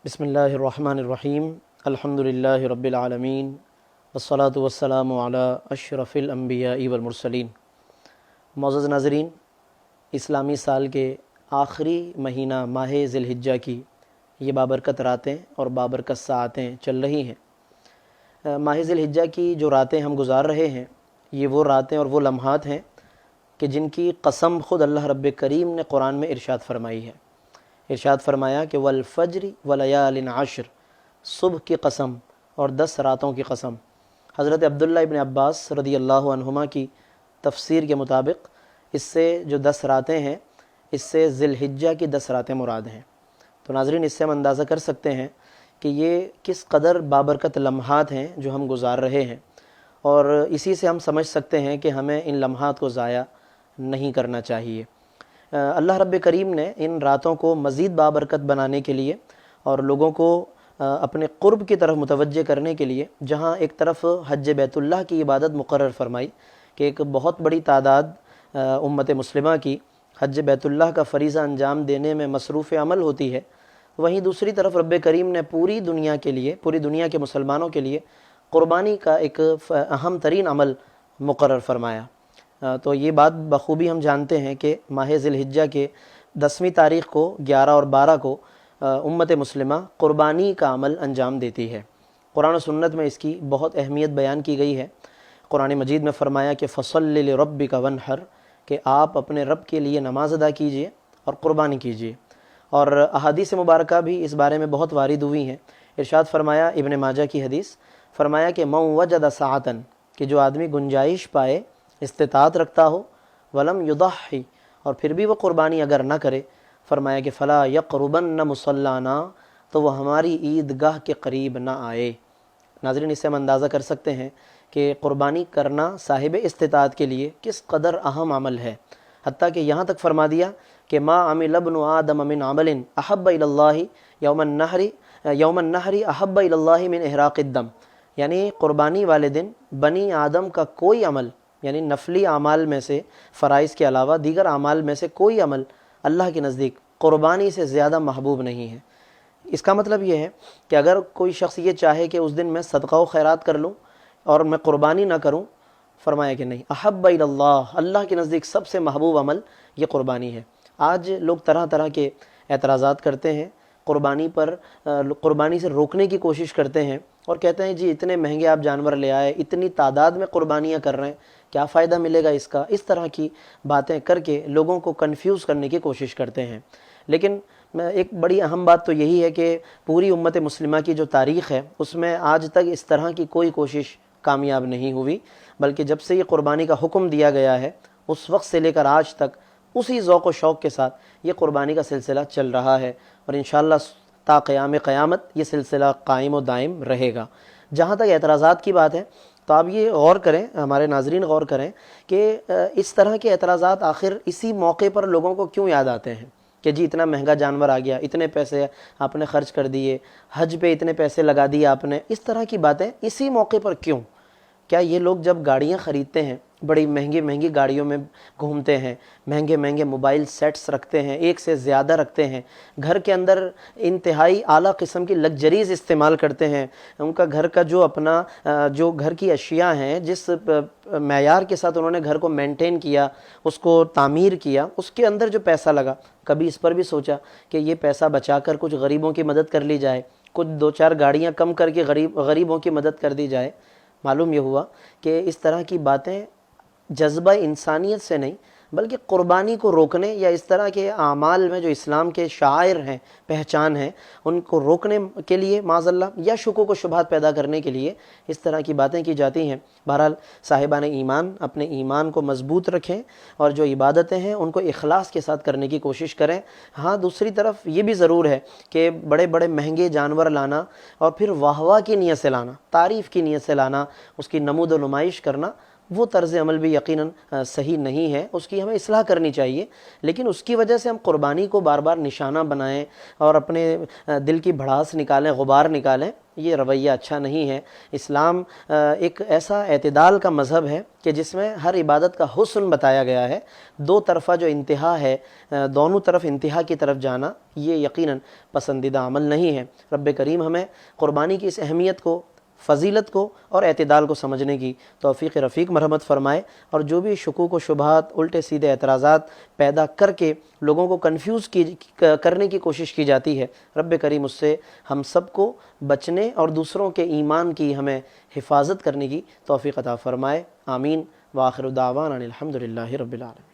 بسم اللہ الرحمن الرحیم الحمد للہ رب العالمین والصلاة والسلام علی اشرف الانبیاء والمرسلین۔ معزز ناظرین، اسلامی سال کے آخری مہینہ ماہ ذی الحجہ کی یہ بابرکت راتیں اور بابرکت ساعتیں چل رہی ہیں۔ ماہ ذی الحجہ کی جو راتیں ہم گزار رہے ہیں، یہ وہ راتیں اور وہ لمحات ہیں کہ جن کی قسم خود اللہ رب کریم نے قرآن میں ارشاد فرمائی ہے۔ ارشاد فرمایا کہ والفجر ولیال عشر، صبح کی قسم اور 10 راتوں کی قسم۔ حضرت عبداللہ ابن عباس رضی اللہ عنہما کی تفسیر کے مطابق اس سے جو 10 راتیں ہیں، اس سے ذی الحجہ کی 10 راتیں مراد ہیں۔ تو ناظرین، اس سے ہم اندازہ کر سکتے ہیں کہ یہ کس قدر بابرکت لمحات ہیں جو ہم گزار رہے ہیں، اور اسی سے ہم سمجھ سکتے ہیں کہ ہمیں ان لمحات کو ضائع نہیں کرنا چاہیے۔ اللہ رب کریم نے ان راتوں کو مزید بابرکت بنانے کے لیے اور لوگوں کو اپنے قرب کی طرف متوجہ کرنے کے لیے، جہاں ایک طرف حج بیت اللہ کی عبادت مقرر فرمائی کہ ایک بہت بڑی تعداد امت مسلمہ کی حج بیت اللہ کا فریضہ انجام دینے میں مصروف عمل ہوتی ہے، وہیں دوسری طرف رب کریم نے پوری دنیا کے لیے، پوری دنیا کے مسلمانوں کے لیے قربانی کا ایک اہم ترین عمل مقرر فرمایا۔ تو یہ بات بخوبی ہم جانتے ہیں کہ ماہ ذی الحجہ کے 10ویں تاریخ کو، 11 اور 12 کو امت مسلمہ قربانی کا عمل انجام دیتی ہے۔ قرآن و سنت میں اس کی بہت اہمیت بیان کی گئی ہے۔ قرآن مجید میں فرمایا کہ فَصَلِّ لِرَبِّكَ وَانْحَرْ، کہ آپ اپنے رب کے لیے نماز ادا کیجئے اور قربانی کیجئے۔ اور احادیث مبارکہ بھی اس بارے میں بہت وارد ہوئی ہیں۔ ارشاد فرمایا، ابن ماجہ کی حدیث، فرمایا کہ مَن وَجَدَ سَاعَةً، کہ جو آدمی گنجائش پائے، استطاعت رکھتا ہو، ولم یضحی، اور پھر بھی وہ قربانی اگر نہ کرے، فرمایا کہ فلا یقربن مصلانا، تو وہ ہماری عیدگاہ کے قریب نہ آئے۔ ناظرین، اس سے ہم اندازہ کر سکتے ہیں کہ قربانی کرنا صاحب استطاعت کے لیے کس قدر اہم عمل ہے، حتیٰ کہ یہاں تک فرما دیا کہ ما عمل ابن آدم من عمل احب الی اللہ یوم النحر احب الی اللہ من احراق الدم، یعنی قربانی والے دن بنی آدم کا کوئی عمل، یعنی نفلی اعمال میں سے، فرائض کے علاوہ دیگر اعمال میں سے کوئی عمل اللہ کے نزدیک قربانی سے زیادہ محبوب نہیں ہے۔ اس کا مطلب یہ ہے کہ اگر کوئی شخص یہ چاہے کہ اس دن میں صدقہ و خیرات کر لوں اور میں قربانی نہ کروں، فرمایا کہ نہیں، احب الی اللہ، اللہ کے نزدیک سب سے محبوب عمل یہ قربانی ہے۔ آج لوگ طرح طرح کے اعتراضات کرتے ہیں قربانی پر، قربانی سے روکنے کی کوشش کرتے ہیں اور کہتے ہیں جی اتنے مہنگے آپ جانور لے آئے، اتنی تعداد میں قربانیاں کر رہے ہیں، کیا فائدہ ملے گا اس کا؟ اس طرح کی باتیں کر کے لوگوں کو کنفیوز کرنے کی کوشش کرتے ہیں۔ لیکن ایک بڑی اہم بات تو یہی ہے کہ پوری امت مسلمہ کی جو تاریخ ہے، اس میں آج تک اس طرح کی کوئی کوشش کامیاب نہیں ہوئی، بلکہ جب سے یہ قربانی کا حکم دیا گیا ہے، اس وقت سے لے کر آج تک اسی ذوق و شوق کے ساتھ یہ قربانی کا سلسلہ چل رہا ہے، اور انشاءاللہ تا قیام قیامت یہ سلسلہ قائم و دائم رہے گا۔ جہاں تک اعتراضات کی بات ہے، تو آپ یہ غور کریں، ہمارے ناظرین غور کریں کہ اس طرح کے اعتراضات آخر اسی موقع پر لوگوں کو کیوں یاد آتے ہیں کہ جی اتنا مہنگا جانور آ گیا، اتنے پیسے آپ نے خرچ کر دیے، حج پہ اتنے پیسے لگا دیے آپ نے، اس طرح کی باتیں اسی موقع پر کیوں؟ کیا یہ لوگ جب گاڑیاں خریدتے ہیں، بڑی مہنگی مہنگی گاڑیوں میں گھومتے ہیں، مہنگے مہنگے موبائل سیٹس رکھتے ہیں، ایک سے زیادہ رکھتے ہیں، گھر کے اندر انتہائی اعلیٰ قسم کی لگژریز استعمال کرتے ہیں، ان کا گھر کا جو اپنا جو گھر کی اشیاء ہیں، جس معیار کے ساتھ انہوں نے گھر کو مینٹین کیا، اس کو تعمیر کیا، اس کے اندر جو پیسہ لگا، کبھی اس پر بھی سوچا کہ یہ پیسہ بچا کر کچھ غریبوں کی مدد کر لی جائے، کچھ 2-4 گاڑیاں کم کر کے غریبوں کی مدد کر دی جائے؟ معلوم یہ ہوا کہ اس طرح کی باتیں جذبہ انسانیت سے نہیں، بلکہ قربانی کو روکنے یا اس طرح کے اعمال میں جو اسلام کے شعائر ہیں، پہچان ہیں، ان کو روکنے کے لیے معاذ اللہ، یا شکوک و شبہات پیدا کرنے کے لیے اس طرح کی باتیں کی جاتی ہیں۔ بہرحال صاحبان ایمان اپنے ایمان کو مضبوط رکھیں اور جو عبادتیں ہیں ان کو اخلاص کے ساتھ کرنے کی کوشش کریں۔ ہاں، دوسری طرف یہ بھی ضرور ہے کہ بڑے بڑے مہنگے جانور لانا اور پھر واہ واہ کی نیت سے لانا، تعریف کی نیت سے لانا، اس کی نمود و نمائش کرنا، وہ طرز عمل بھی یقیناً صحیح نہیں ہے، اس کی ہمیں اصلاح کرنی چاہیے۔ لیکن اس کی وجہ سے ہم قربانی کو بار بار نشانہ بنائیں اور اپنے دل کی بھڑاس نکالیں، غبار نکالیں، یہ رویہ اچھا نہیں ہے۔ اسلام ایک ایسا اعتدال کا مذہب ہے کہ جس میں ہر عبادت کا حسن بتایا گیا ہے۔ دو طرفہ جو انتہا ہے، دونوں طرف انتہا کی طرف جانا، یہ یقیناً پسندیدہ عمل نہیں ہے۔ رب کریم ہمیں قربانی کی اس اہمیت کو، فضیلت کو اور اعتدال کو سمجھنے کی توفیق رفیق مرحمت فرمائے، اور جو بھی شکوک و شبہات، الٹے سیدھے اعتراضات پیدا کر کے لوگوں کو کنفیوز کرنے کی کوشش کی جاتی ہے، رب کریم اس سے ہم سب کو بچنے اور دوسروں کے ایمان کی ہمیں حفاظت کرنے کی توفیق عطا فرمائے۔ آمین۔ وآخر دعوانا الحمد للہ رب العالمین۔